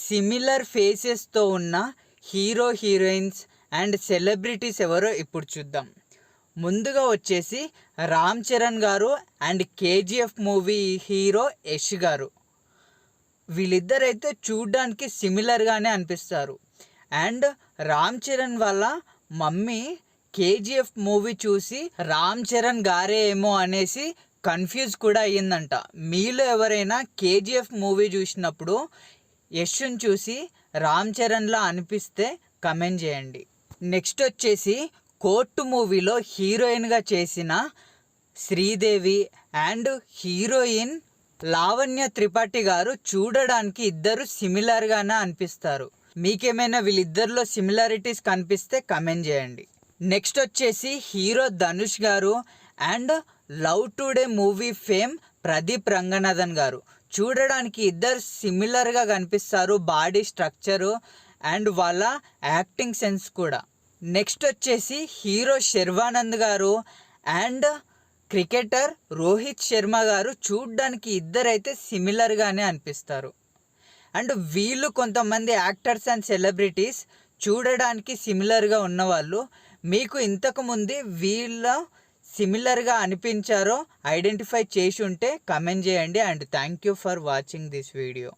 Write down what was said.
Similar ఫేసెస్తో ఉన్న hero heroines and celebrities ఎవరో ఇప్పుడు చూద్దాం. ముందుగా వచ్చేసి రామ్ చరణ్ గారు and KGF movie hero Yash గారు. వీళ్ళిద్దరైతే చూడ్డానికి సిమిలర్గానే అనిపిస్తారు. అండ్ రామ్ చరణ్ వాళ్ళ మమ్మీ కేజీఎఫ్ మూవీ చూసి రామ్ చరణ్ గారే ఏమో అనేసి కన్ఫ్యూజ్ కూడా అయ్యిందంట. మీలో ఎవరైనా కేజీఎఫ్ మూవీ చూసినప్పుడు యష్ని చూసి రామ్ చరణ్లా అనిపిస్తే కమెంట్ చేయండి. నెక్స్ట్ వచ్చేసి కోర్టు మూవీలో హీరోయిన్గా చేసిన శ్రీదేవి అండ్ హీరోయిన్ లావణ్య త్రిపాఠి గారు చూడడానికి ఇద్దరు సిమిలర్గానే అనిపిస్తారు. మీకేమైనా వీళ్ళిద్దరిలో సిమిలారిటీస్ కనిపిస్తే కమెంట్ చేయండి. నెక్స్ట్ వచ్చేసి హీరో ధనుష్ గారు and love today movie fame Pradeep Ranganathan గారు. చూడడానికి ఇద్దరు సిమిలర్గా కనిపిస్తారు, బాడీ స్ట్రక్చరు అండ్ వాళ్ళ యాక్టింగ్ సెన్స్ కూడా. నెక్స్ట్ వచ్చేసి హీరో శర్వానంద్ గారు అండ్ క్రికెటర్ రోహిత్ శర్మ గారు. చూడ్డానికి ఇద్దరైతే సిమిలర్గానే అనిపిస్తారు. అండ్ వీళ్ళు కొంతమంది యాక్టర్స్ అండ్ సెలబ్రిటీస్ చూడడానికి సిమిలర్గా ఉన్నవాళ్ళు. మీకు ఇంతకుముందు వీళ్ళ సిమిలర్గా అనిపించారో ఐడెంటిఫై చేసి ఉంటే కమెంట్ చేయండి. And thank you for watching this video.